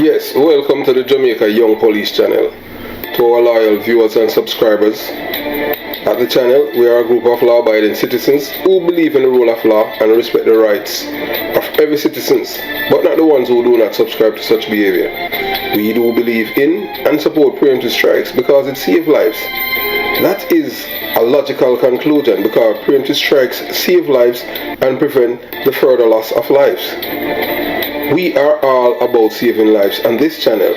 Yes, welcome to the Jamaica Young Police channel. To our loyal viewers and subscribers, at the channel we are a group of law-abiding citizens who believe in the rule of law and respect the rights of every citizen, but not the ones who do not subscribe to such behavior. We do believe in and support preemptive strikes because it saves lives. That is a logical conclusion because preemptive strikes save lives and prevent the further loss of lives. We are all about saving lives on this channel.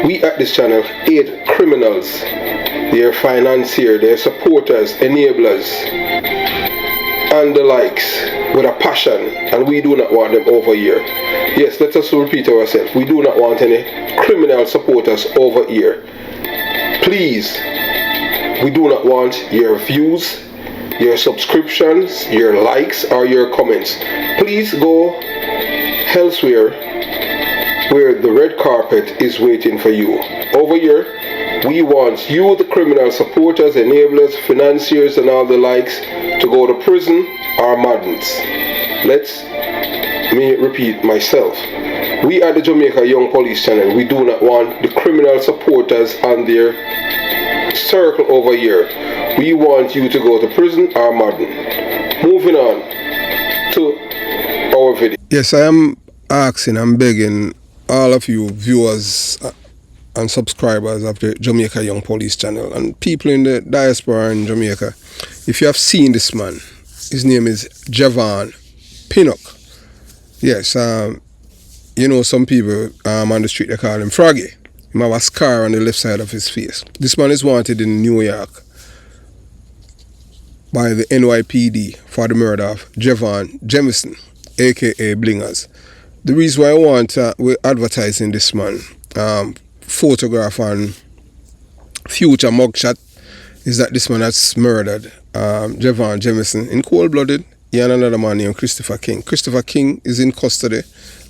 We at this channel aid criminals, their financiers, their supporters, enablers, and the likes with a passion, and we do not want them over here. Yes, let us repeat ourselves. We do not want any criminal supporters over here. Please, we do not want your views, your subscriptions, your likes, or your comments. Please go elsewhere where the red carpet is waiting for you. Over here, we want you, the criminal supporters, enablers, financiers, and all the likes, to go to prison or madness. Let me repeat myself. We at the Jamaica Young Police channel, we do not want the criminal supporters and their circle over here. We want you to go to prison or madness. Moving on to our video. Yes, I am asking, I'm begging all of you viewers and subscribers of the Jamaica Young Police channel and people in the diaspora in Jamaica, if you have seen this man, his name is Javon Pinnock. Yes, you know, some people on the street, they call him Froggy. He have a scar on the left side of his face. This man is wanted in New York by the NYPD for the murder of Javon Jamison, aka Blingers. The reason why I want we're advertising this man photograph and future mugshot is that this man has murdered Javon Jamison in cold-blooded. He and another man named Christopher King. Christopher King is in custody,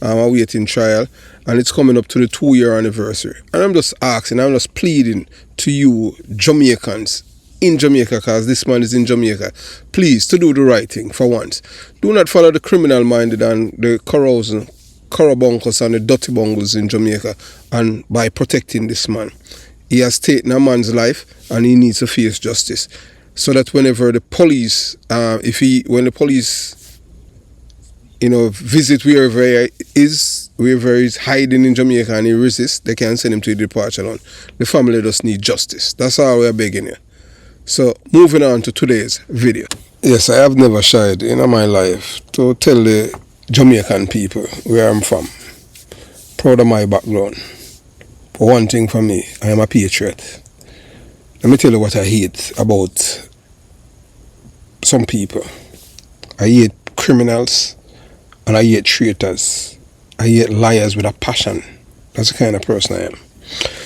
awaiting trial, and it's coming up to the 2-year anniversary. And I'm just asking, I'm just pleading to you Jamaicans in Jamaica, because this man is in Jamaica, please, to do the right thing for once. Do not follow the criminal-minded and the corobunkers and the dirty bungles in Jamaica, and by protecting this man. He has taken a man's life and he needs to face justice. So that whenever the police, when the police, visit wherever he's hiding in Jamaica and he resists, they can send him to the departure lounge. The family just need justice. That's all we're begging you. So, moving on to today's video. Yes, I have never shied in my life to tell the Jamaican people where I'm from. Proud of my background. But one thing for me, I am a patriot. Let me tell you what I hate about some people. I hate criminals and I hate traitors. I hate liars with a passion. That's the kind of person I am.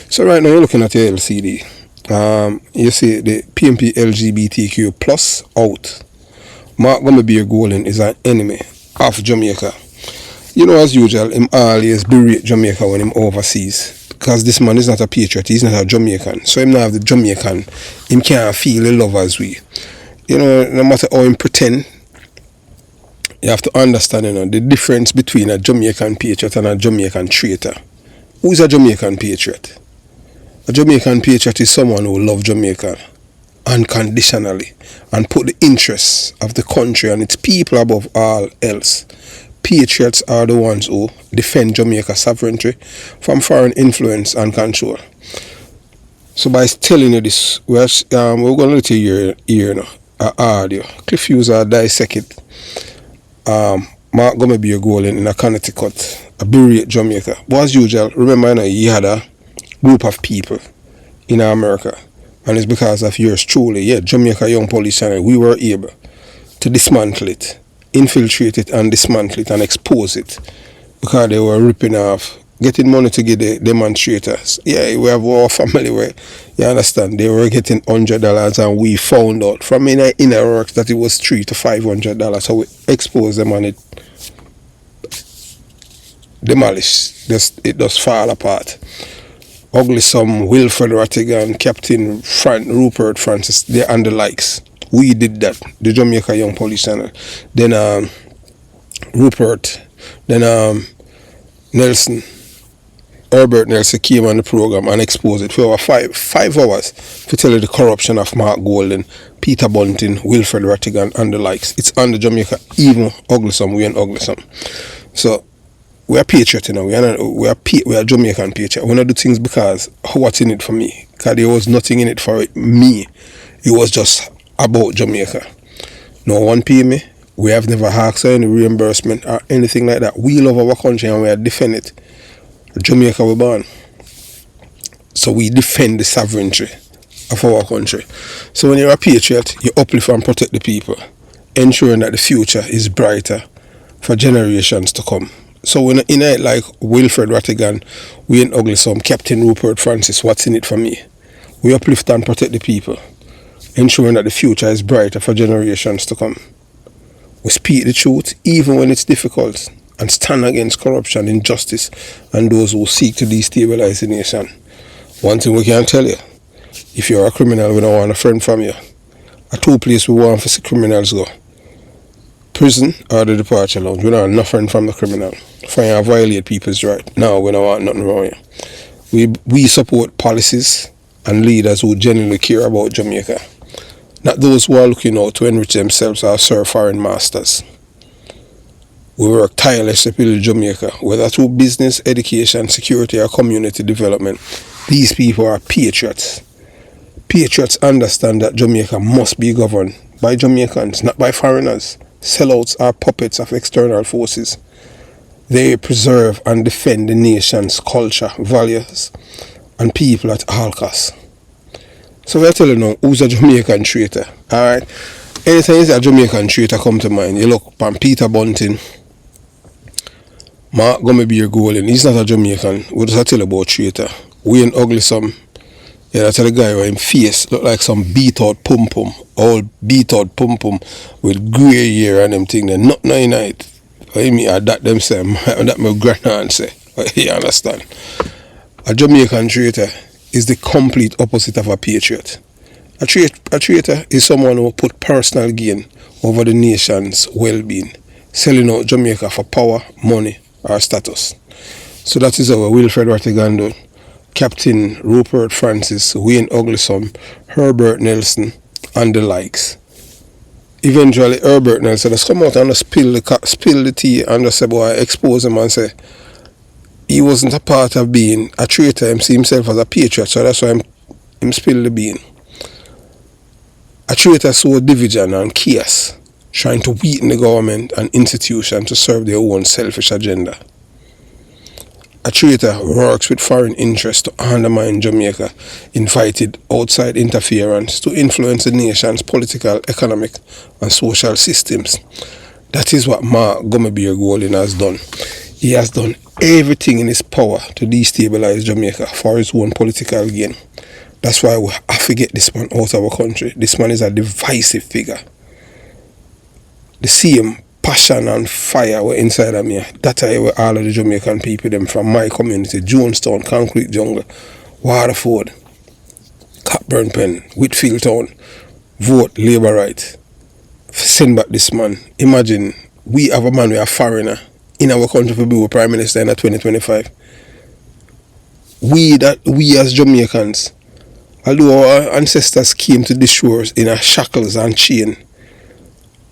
So right now you're looking at your LCD. You see the PMP LGBTQ plus out. Mark Gumbebeer Golden is an enemy of Jamaica. You know, as usual, him always berate Jamaica when him overseas. Because this man is not a patriot, he's not a Jamaican. So him not have the Jamaican, him can't feel the love as we. You know, no matter how him pretend, you have to understand, the difference between a Jamaican patriot and a Jamaican traitor. Who is a Jamaican patriot? A Jamaican patriot is someone who loves Jamaica unconditionally and put the interests of the country and its people above all else. Patriots are the ones who defend Jamaica's sovereignty from foreign influence and control. So by telling you this, we're going to let you hear an audio. Cliff user dissect it. Mark Gumbebeer Golden in a Connecticut, a berate Jamaica. But as usual, remember, he had a group of people in America, and it's because of yours truly, Jamaica Young Police channel, we were able to dismantle it, infiltrate it and dismantle it and expose it, because they were ripping off, getting money to give the demonstrators. Yeah, we have our family where, you understand, they were getting $100 and we found out from inner works that it was $300 to $500, so we exposed them and it demolished. It does fall apart. Ugly some Wilfred Rattigan, Captain Rupert Francis, they and the likes. We did that, the Jamaica Young Police channel. Then Rupert, then Nelson, Herbert Nelson came on the program and exposed it for over five hours to tell you the corruption of Mark Golden, Peter Bunting, Wilfred Rattigan and the likes. It's under Jamaica, even Ugglesome, we in Ugglesome. So we are patriot, you know. We are Jamaican patriot. We don't do things because what's in it for me. Because there was nothing in it for me. It was just about Jamaica. No one pay me. We have never asked for any reimbursement or anything like that. We love our country and we are defend it. Jamaica we born. So we defend the sovereignty of our country. So when you're a patriot, you uplift and protect the people, ensuring that the future is brighter for generations to come. So in it like Wilfred Rattigan, we in Ugglesome, Captain Rupert Francis, what's in it for me? We uplift and protect the people, ensuring that the future is brighter for generations to come. We speak the truth even when it's difficult and stand against corruption, injustice and those who seek to destabilize the nation. One thing we can tell you, if you're a criminal, we don't want a friend from you. A two places we want to see criminals go: prison or the departure lounge. We don't want no friend from the criminal. If you violate people's rights, no, we don't want nothing wrong here. We support policies and leaders who genuinely care about Jamaica, not those who are looking out to enrich themselves or serve foreign masters. We work tirelessly to build Jamaica, whether through business, education, security or community development. These people are patriots. Patriots understand that Jamaica must be governed by Jamaicans, not by foreigners. Sellouts are puppets of external forces. They preserve and defend the nation's culture, values and people at all costs. So we're telling you now, who's a Jamaican traitor? Alright? Anytime you say a Jamaican traitor come to mind, you look upon Peter Bunting, Mark Golden. He's not a Jamaican. We just tell you about traitor. We in Ugglesome, yeah, that's the guy where his face look like some beat out pum pum. All beat out pum pum with grey hair and them thing. They're not in it. I mean, that them say, that my grandaunt say. You understand? A Jamaican traitor is the complete opposite of a patriot. A traitor is someone who put personal gain over the nation's well-being, selling out Jamaica for power, money, or status. So that is our Wilfred Rattigan done. Captain Rupert Francis, Wayne Ugglesome, Herbert Nelson, and the likes. Eventually, Herbert Nelson has come out and spill the tea and just say, boy, expose him and say he wasn't a part of being a traitor. He see himself as a patriot, so that's why him spill the bean. A traitor sow division and chaos, trying to weaken the government and institution to serve their own selfish agenda. A traitor works with foreign interests to undermine Jamaica, invited outside interference to influence the nation's political, economic and social systems. That is what Mark Golden has done. He has done everything in his power to destabilize Jamaica for his own political gain. That's why we have to get this man out of our country. This man is a divisive figure. The same passion and fire were inside of me. That's why all of the Jamaican people, them from my community, Jonestown, Concrete Jungle, Waterford, Cockburn Pen, Whitfield Town, vote Labour right. Send back this man. Imagine, we have a man, we are a foreigner in our country to be Prime Minister in 2025. We as Jamaicans, although our ancestors came to this shores in a shackles and chain,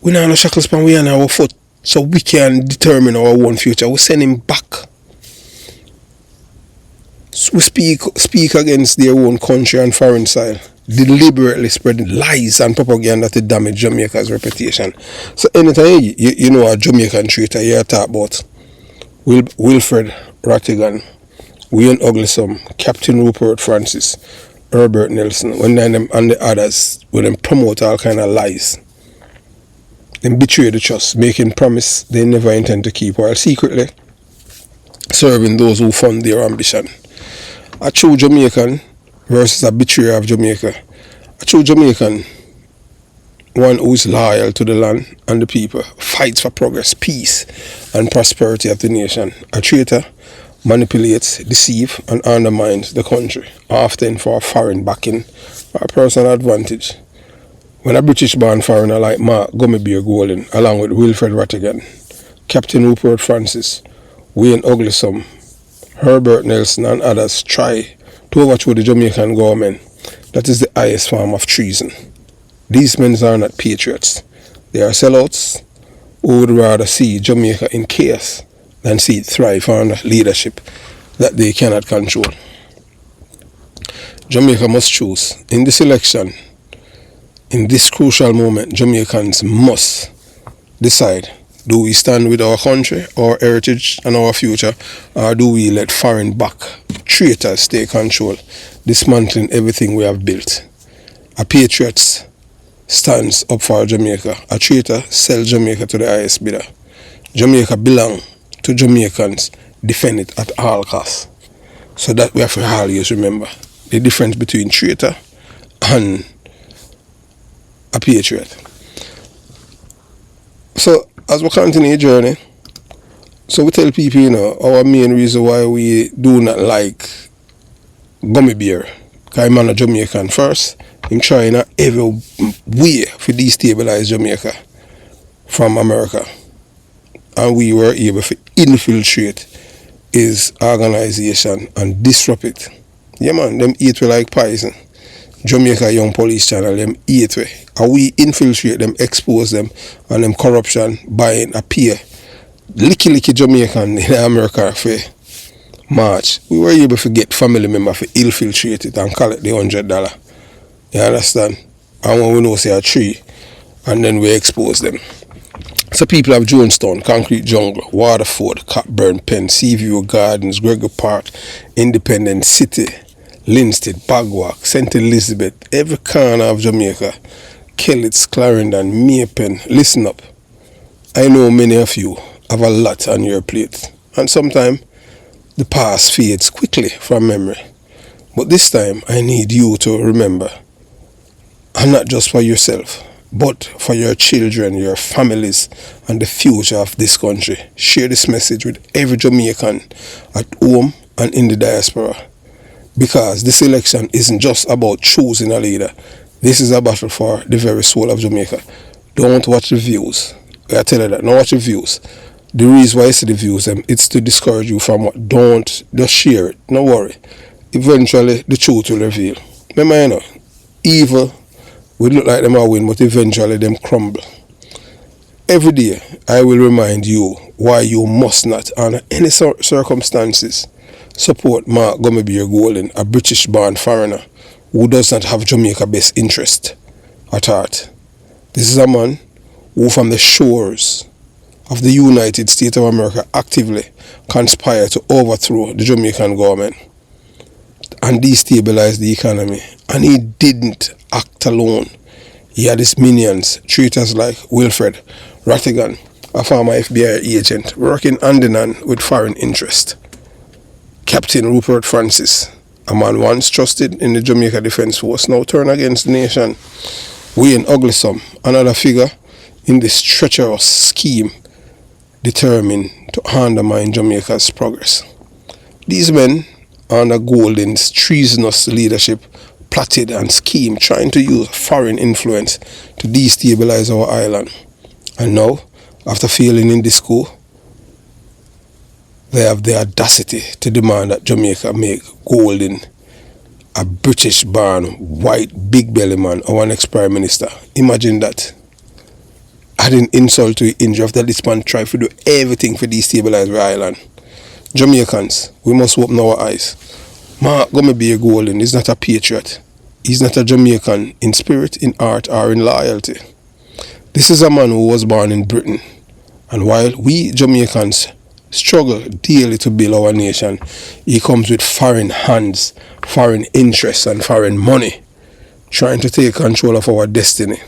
we don't have no shackles pan we on our foot, so we can determine our own future. We send him back. So we speak against their own country and foreign soil, deliberately spreading lies and propaganda to damage Jamaica's reputation. So anytime you know a Jamaican traitor, you talk about Wilfred Rattigan, Wayne Ugglesome, Captain Rupert Francis, Herbert Nelson, when them and the others, when them promote all kind of lies. Them betray the trust, making promise they never intend to keep, while secretly serving those who fund their ambition. A true Jamaican versus a betrayer of Jamaica. A true Jamaican, one who is loyal to the land and the people, fights for progress, peace and prosperity of the nation. A traitor manipulates, deceives and undermines the country, often for foreign backing or personal advantage. When a British-born foreigner like Mark Golden, along with Wilfred Rattigan, Captain Rupert Francis, Wayne Ugglesome, Herbert Nelson and others try to overthrow the Jamaican government, that is the highest form of treason. These men are not patriots. They are sellouts who would rather see Jamaica in chaos than see it thrive under leadership that they cannot control. Jamaica must choose. In this election, in this crucial moment, Jamaicans must decide, do we stand with our country, our heritage and our future, or do we let foreign back traitors take control, dismantling everything we have built? A patriot stands up for Jamaica. A traitor sells Jamaica to the highest bidder. Jamaica belongs to Jamaicans. Defend it at all costs. So that we have to always remember the difference between traitor and a patriot. So as we continue the journey, so we tell people, our main reason why we do not like gummy bear, because I'm a Jamaican first. I'm trying every way to destabilize Jamaica from America. And we were able to infiltrate his organization and disrupt it. Yeah man, them eat we like poison. Jamaica Young Police Channel, them eat we. And we infiltrate them, expose them, and them corruption, buying a peer. Licky Jamaican in America for March. We were able to get family members to infiltrate it and collect the $100. You understand? And when we know say a tree, and then we expose them. So people have Jonestown, Concrete Jungle, Waterford, Cockburn Pen, Seaview Gardens, Gregor Park, Independence City, Linstead, Bagwalk, St. Elizabeth, every corner of Jamaica, Kellits, Clarendon, Maypen. Listen up. I know many of you have a lot on your plate, and sometimes the past fades quickly from memory. But this time I need you to remember, and not just for yourself, but for your children, your families, and the future of this country. Share this message with every Jamaican at home and in the diaspora. Because this election isn't just about choosing a leader. This is a battle for the very soul of Jamaica. Don't watch the views. I tell you that, don't watch the views. The reason why I see the views, it's to discourage you from what. Don't just share it. No worry. Eventually, the truth will reveal. Remember, evil will look like them are win, but eventually them crumble. Every day, I will remind you why you must not, under any circumstances, support Mark Gummibere Golding, a British-born foreigner who does not have Jamaica's best interest at heart. This is a man who, from the shores of the United States of America, actively conspired to overthrow the Jamaican government and destabilize the economy. And he didn't act alone. He had his minions, traitors like Wilfred Rattigan, a former FBI agent, working hand in hand with foreign interest. Captain Rupert Francis, a man once trusted in the Jamaica Defence Force, now turned against the nation. Wayne Uglesom, another figure in this treacherous scheme, determined to undermine Jamaica's progress. These men, under Golding's treasonous leadership, plotted and schemed, trying to use foreign influence to destabilize our island. And now, after failing in this coup, they have the audacity to demand that Jamaica make Golding a British-born, white, big-belly man our next Prime Minister. Imagine that. Adding insult to injury after this man tried to do everything to destabilize our island. Jamaicans, we must open our eyes. Mark Gummibere Golding is not a patriot. He's not a Jamaican in spirit, in art, or in loyalty. This is a man who was born in Britain. And while we Jamaicans struggle daily to build our nation, he comes with foreign hands, foreign interests, and foreign money, trying to take control of our destiny.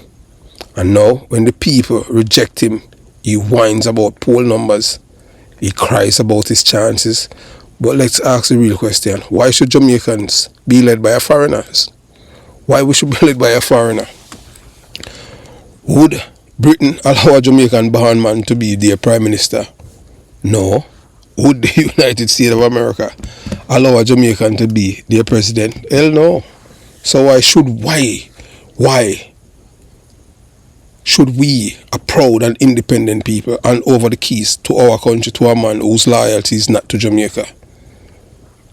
And now, when the people reject him, he whines about poll numbers. He cries about his chances. But let's ask the real question. Why should Jamaicans be led by a foreigner? Why we should be led by a foreigner? Would Britain allow a Jamaican-born man to be their Prime Minister? No. Would the United States of America allow a Jamaican to be their president? Hell no. So why should we, a proud and independent people, hand over the keys to our country to a man whose loyalty is not to Jamaica?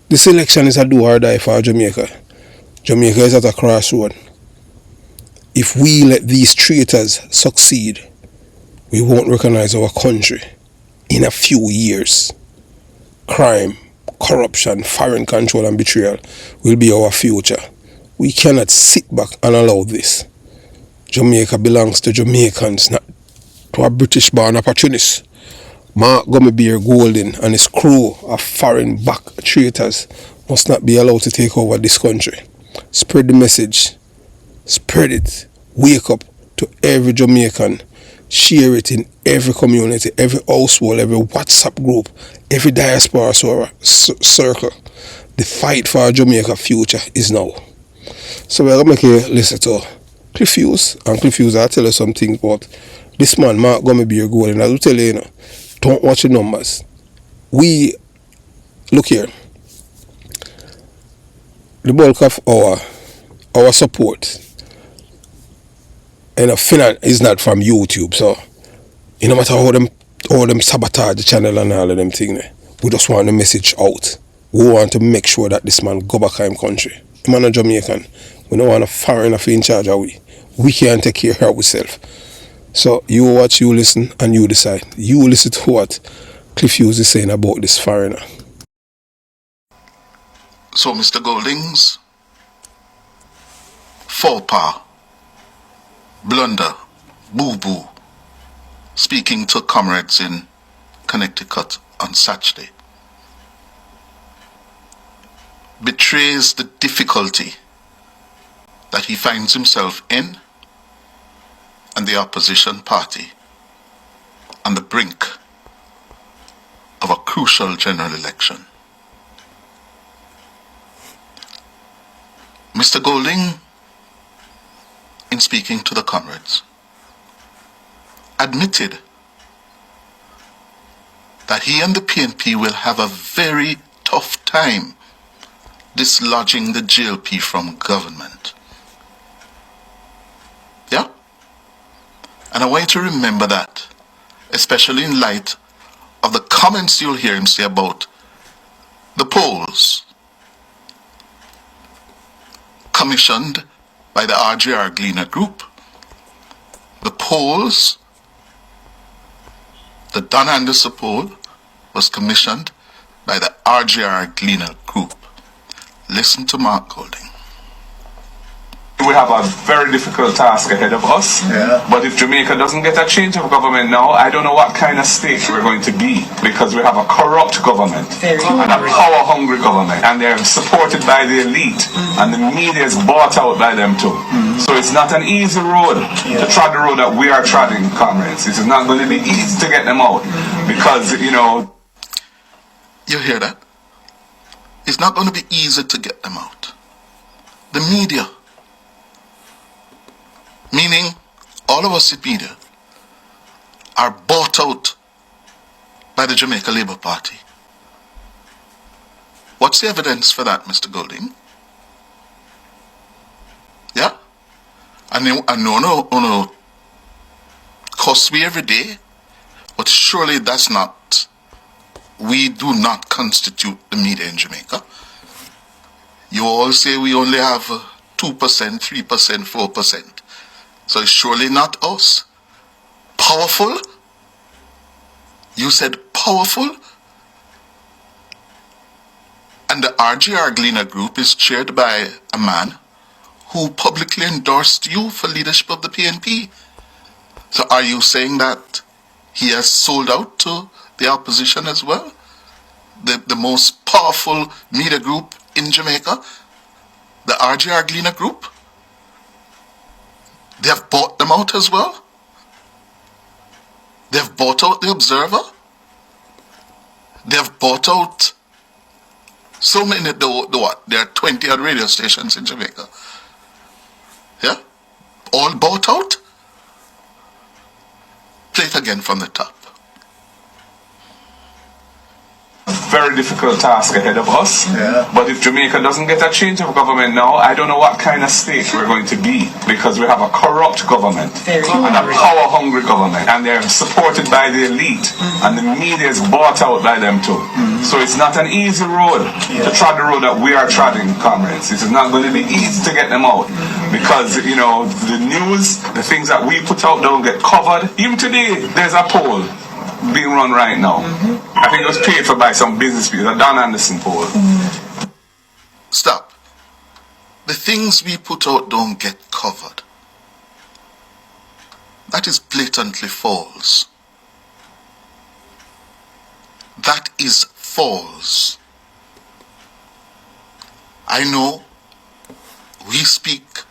This election is a do or die for Jamaica. Jamaica is at a crossroad. If we let these traitors succeed, we won't recognize our country in a few years. Crime, corruption, foreign control and betrayal will be our future. We cannot sit back and allow this. Jamaica belongs to Jamaicans, not to a British-born opportunist. Mark Gummy Golden and his crew of foreign-back traitors must not be allowed to take over this country. Spread the message. Spread it. Wake up to every Jamaican. Share it in every community, every household, every WhatsApp group, every diaspora circle. The fight for our Jamaica future is now. So we're going to make you listen to Cliff Hughes. And Cliff Hughes, I'll tell you some things about this man, Mark Gummy Golden. I'll tell you, don't watch the numbers. Look here. The bulk of our support is not from YouTube, so no matter how them sabotage the channel and all of them things, we just want the message out. We want to make sure that this man go back to him country. The man a Jamaican. We don't want a foreigner in charge of we. We can't take care of ourselves. So you watch, you listen, and you decide. You listen to what Cliff Hughes is saying about this foreigner. So Mr. Golding's faux pas, blunder, boo-boo, speaking to comrades in Connecticut on Saturday, betrays the difficulty that he finds himself in and the opposition party on the brink of a crucial general election. Mr. Golding, in speaking to the comrades, admitted that he and the PNP will have a very tough time dislodging the GLP from government. Yeah? And I want you to remember that, especially in light of the comments you'll hear him say about the polls commissioned by the RGR Gleaner Group. The polls, the Don Anderson poll, was commissioned by the RGR Gleaner Group. Listen to Mark Golding. We have a very difficult task ahead of us, but if Jamaica doesn't get a change of government now, I don't know what kind of state we're going to be, because we have a corrupt government and a power-hungry government, and they're supported by the elite, and the media is bought out by them too. So it's not an easy road to trod the road that we are treading, comrades. It is not going to be easy to get them out, because, you know... You hear that? It's not going to be easy to get them out. The media, meaning all of us in media, are bought out by the Jamaica Labour Party. What's the evidence for that, Mr. Golding? Yeah? I know, cost we every day, but surely that's not, we do not constitute the media in Jamaica. You all say we only have 2%, 3%, 4%. So it's surely not us. Powerful? You said powerful? And the RGR Gleaner Group is chaired by a man who publicly endorsed you for leadership of the PNP. So are you saying that he has sold out to the opposition as well? The most powerful media group in Jamaica? The RGR Gleaner Group? They have bought them out as well? They have bought out the Observer? They have bought out so many, what? There are 20 odd radio stations in Jamaica. Yeah? All bought out? Play it again from the top. Very difficult task ahead of us, but if Jamaica doesn't get a change of government now, I don't know what kind of state we're going to be, because we have a corrupt government and a power-hungry government, and they're supported by the elite, and the media is bought out by them too. So it's not an easy road to trod the road that we are treading, comrades. It is not going to be easy to get them out because, you know, the news, the things that we put out don't get covered. Even today, there's a poll being run right now. I think it was paid for by some business people, a Don Anderson poll. Stop. The things we put out don't get covered. That is blatantly false. That is false. I know we speak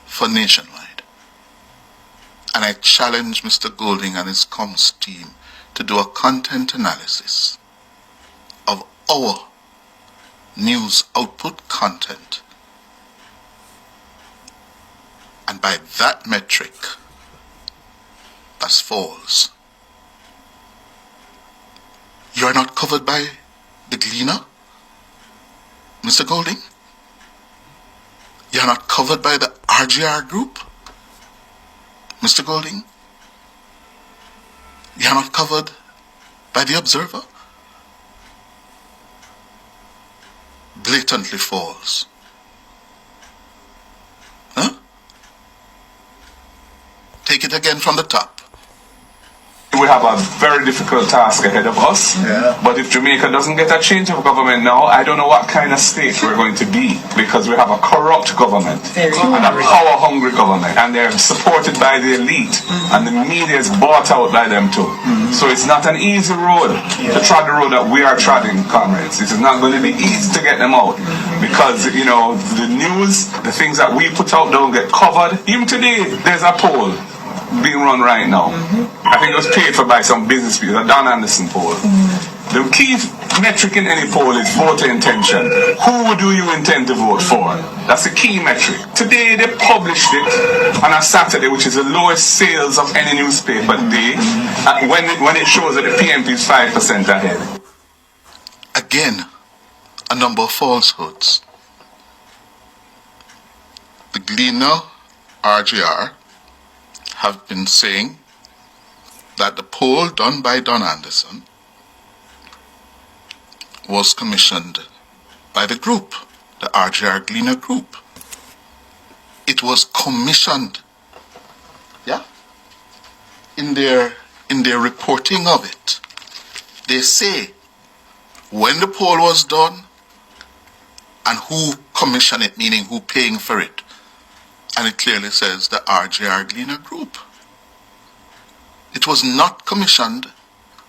for Nationwide, and I challenge Mr. Golding and his comms team to do a content analysis of our news output content, and by that metric, that's false. You are not covered by the Gleaner, Mr. Golding? You are not covered by the RGR group, Mr. Golding? You are not covered by the Observer? Blatantly false. Huh? Take it again from the top. We have a very difficult task ahead of us. But if Jamaica doesn't get a change of government now, I don't know what kind of state we're going to be, because we have a corrupt government and a power-hungry government, and they're supported by the elite, and the media is bought out by them too. So it's not an easy road to trod the road that we are treading, comrades. It is not going to be easy to get them out because, you know, the news, the things that we put out don't get covered. Even today, there's a poll being run right now. I think it was paid for by some business people, a Don Anderson poll. The key metric in any poll is voter intention. Who do you intend to vote for? That's the key metric. Today they published it on a Saturday, which is the lowest sales of any newspaper day, when it shows that the PMP is 5% ahead. Again, a number of falsehoods. The Gleaner, RGR, have been saying that the poll done by Don Anderson was commissioned by the group, the RGR Gleaner group. It was commissioned, in their reporting of it. They say when the poll was done and who commissioned it, meaning who paying for it. And it clearly says the RGR Gleaner group. It was not commissioned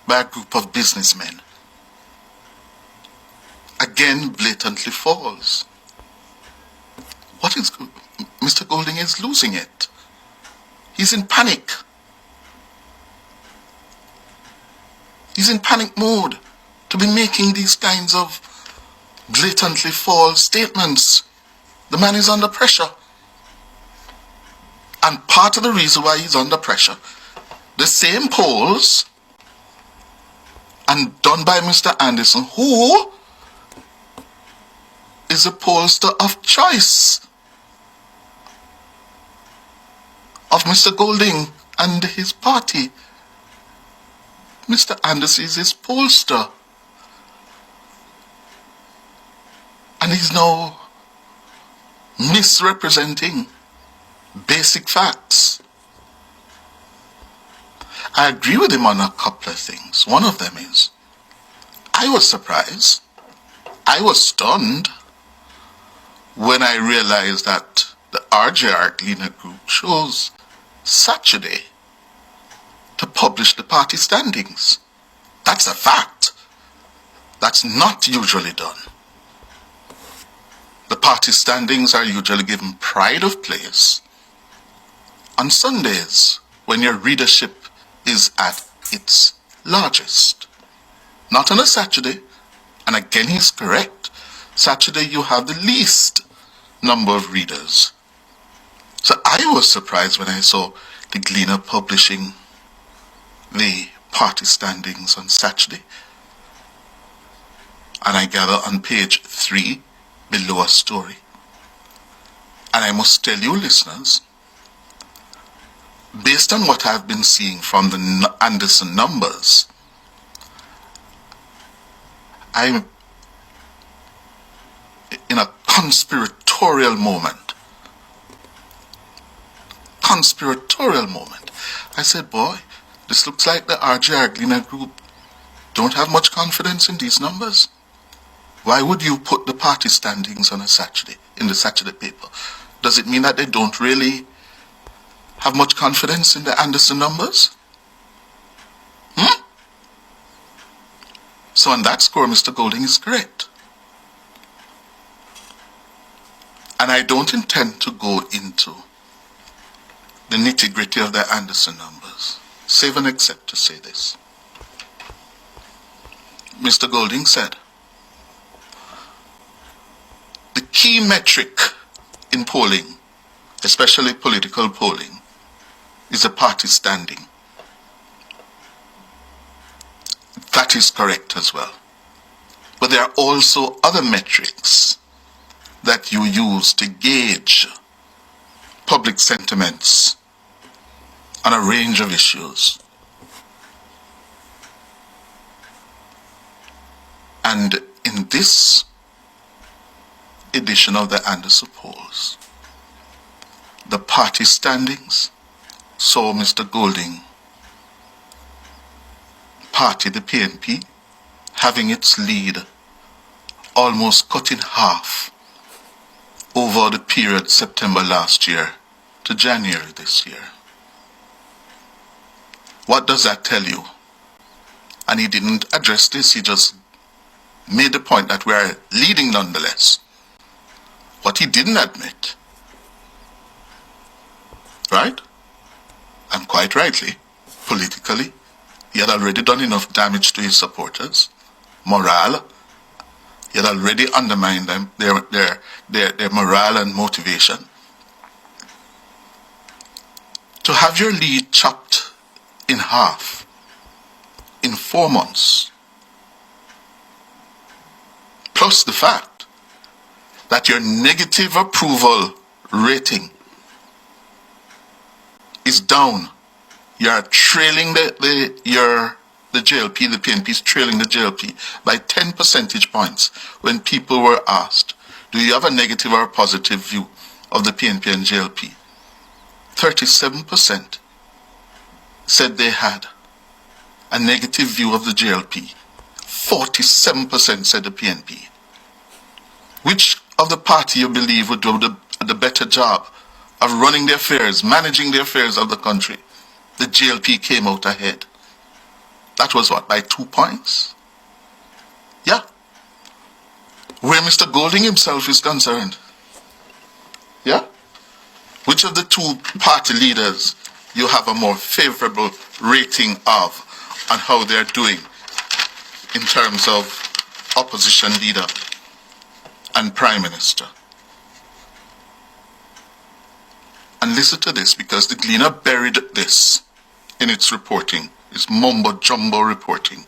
by a group of businessmen. Again, blatantly false. What is... Mr. Golding is losing it. He's in panic. He's in panic mode to be making these kinds of blatantly false statements. The man is under pressure. And part of the reason why he's under pressure, the same polls, and done by Mr. Anderson, who is a pollster of choice of Mr. Golding and his party. Mr. Anderson is his pollster. And he's now misrepresenting basic facts. I agree with him on a couple of things. One of them is, I was surprised, I was stunned when I realized that the RGR Gleaner group chose Saturday to publish the party standings. That's a fact. That's not usually done. The party standings are usually given pride of place on Sundays, when your readership is at its largest. Not on a Saturday, and again he's correct. Saturday you have the least number of readers. So I was surprised when I saw the Gleaner publishing the party standings on Saturday. And I gather on page 3, below a story. And I must tell you, listeners, based on what I've been seeing from the Anderson numbers, I'm in a conspiratorial moment. Conspiratorial moment. I said, boy, this looks like the RJR Gleaner group don't have much confidence in these numbers. Why would you put the party standings on a Saturday, in the Saturday paper? Does it mean that they don't really have much confidence in the Anderson numbers? So on that score, Mr. Golding is correct. And I don't intend to go into the nitty-gritty of the Anderson numbers, save and except to say this. Mr. Golding said, the key metric in polling, especially political polling, is a party standing. That is correct as well. But there are also other metrics that you use to gauge public sentiments on a range of issues. And in this edition of the Anderson polls, the party standings saw Mr. Golding party, the PNP, having its lead almost cut in half over the period September last year to January this year. What does that tell you? And he didn't address this, he just made the point that we are leading nonetheless. What he didn't admit, right, and quite rightly, politically, he had already done enough damage to his supporters, morale. He had already undermined them, their morale and motivation. To have your lead chopped in half in 4 months, plus the fact that your negative approval rating is down. You are trailing the JLP, the PNP is trailing the JLP by 10 percentage points when people were asked, do you have a negative or a positive view of the PNP and JLP? 37% said they had a negative view of the JLP. 47% said the PNP. Which of the party you believe would do the better job of running the affairs, managing the affairs of the country? The JLP came out ahead. That was what, by 2 points? Yeah. Where Mr. Golding himself is concerned. Yeah. Which of the two party leaders you have a more favorable rating of on how they're doing in terms of opposition leader and prime minister? And listen to this, because the Gleaner buried this in its reporting, its mumbo-jumbo reporting.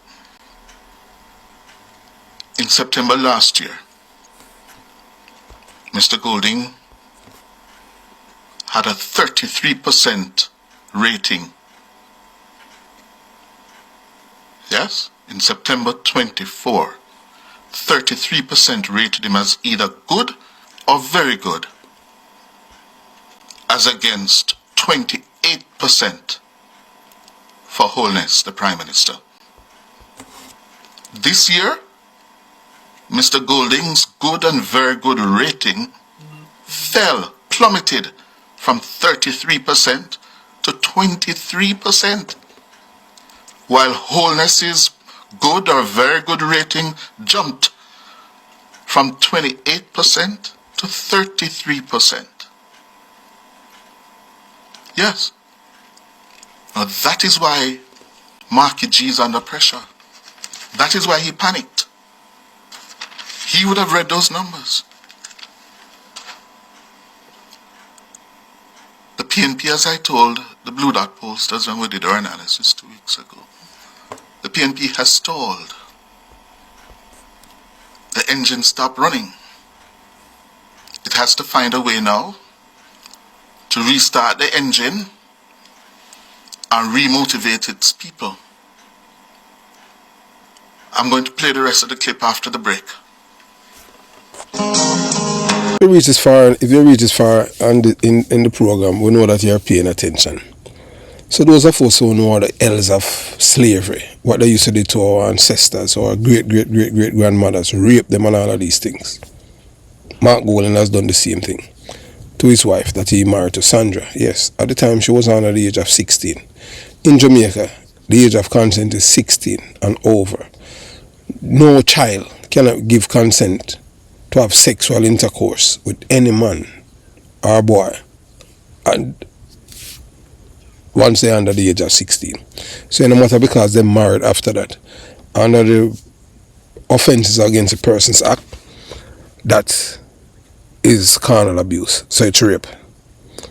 In September last year, Mr. Golding had a 33% rating. Yes, in September 24, 33% rated him as either good or very good, as against 28% for Holness, the Prime Minister. This year, Mr. Golding's good and very good rating fell, plummeted from 33% to 23%, while Holness's good or very good rating jumped from 28% to 33%. Yes. Now that is why Marky G is under pressure. That is why he panicked. He would have read those numbers. The PNP, as I told the Blue Dot pollsters when we did our analysis 2 weeks ago, the PNP has stalled. The engine stopped running. It has to find a way now to restart the engine and remotivate its people. I'm going to play the rest of the clip after the break. If you reach this far in the program, we know that you're paying attention. So those of us who know the ills of slavery, what they used to do to our ancestors or great-grandmothers, rape them and all of these things. Mark Golan has done the same thing to his wife that he married to Sandra. Yes, at the time she was under the age of 16. In Jamaica, the age of consent is 16 and over. No child cannot give consent to have sexual intercourse with any man or boy and once they're under the age of 16. So no matter because they're married after that, under the offenses against a person's act, that is carnal abuse. So it's rape.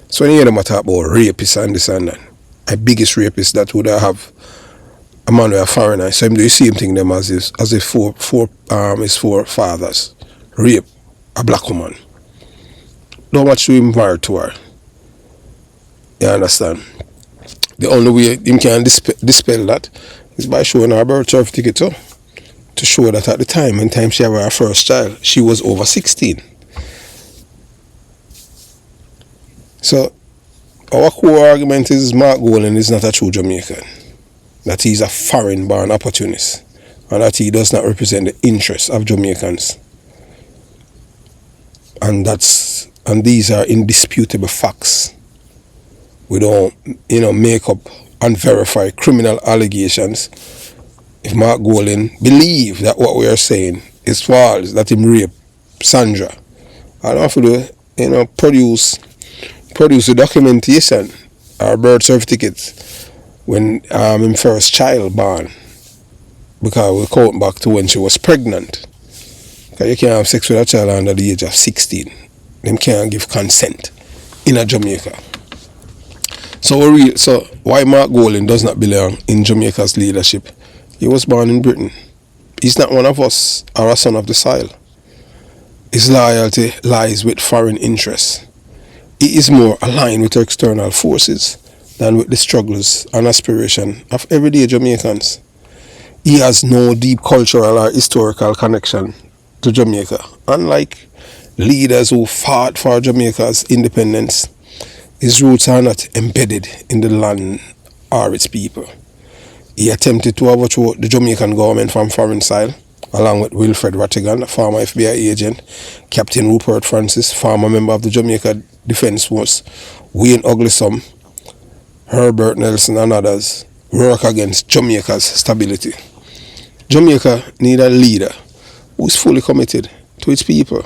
So when you hear them talk about rapists and this and that, a biggest rapist that would have a man with a foreigner. So you see him think them as if his forefathers rape a black woman. Not much to him married to her. You understand? The only way him can dispel that is by showing her birth certificate too, to show that at the time, in time she had her first child, she was over 16. So our core argument is Mark Golan is not a true Jamaican, that he's a foreign-born opportunist, and that he does not represent the interests of Jamaicans. And these are indisputable facts. We don't, make up and verify criminal allegations. If Mark Golan believe that what we are saying is false, that him rape Sandra, I don't have to produce the documentation or birth certificate when him first child born, because we count back to when she was pregnant. Because you can't have sex with a child under the age of 16. Them can't give consent in a Jamaica. So why Mark Golan does not belong in Jamaica's leadership? He was born in Britain. He's not one of us or a son of the soil. His loyalty lies with foreign interests. He is more aligned with external forces than with the struggles and aspiration of everyday Jamaicans. He has no deep cultural or historical connection to Jamaica. Unlike leaders who fought for Jamaica's independence, his roots are not embedded in the land or its people. He attempted to overthrow the Jamaican government from foreign soil, along with Wilfred Rattigan, a former FBI agent, Captain Rupert Francis, former member of the Jamaica Defence Force, Wayne Uglesom, Herbert Nelson and others, work against Jamaica's stability. Jamaica needs a leader who is fully committed to its people,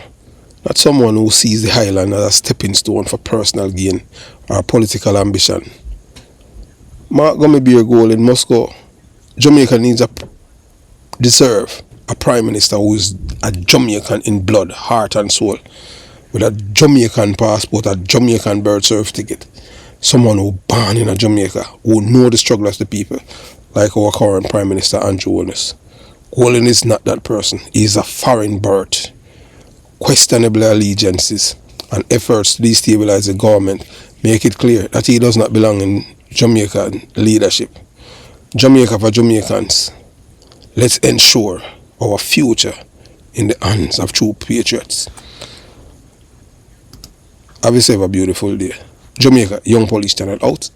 not someone who sees the island as a stepping stone for personal gain or political ambition. Mark Gummy Golan must go. Jamaica deserve a prime minister who is a Jamaican in blood, heart and soul, with a Jamaican passport, a Jamaican birth certificate. Someone who born in a Jamaica, who know the struggle of the people, like our current Prime Minister Andrew Holness. Golan is not that person. He is a foreign birth. Questionable allegiances and efforts to destabilize the government make it clear that he does not belong in Jamaican leadership. Jamaica for Jamaicans. Let's ensure our future in the hands of true patriots. Have yourself a beautiful day. Jamaica Young Police Channel out.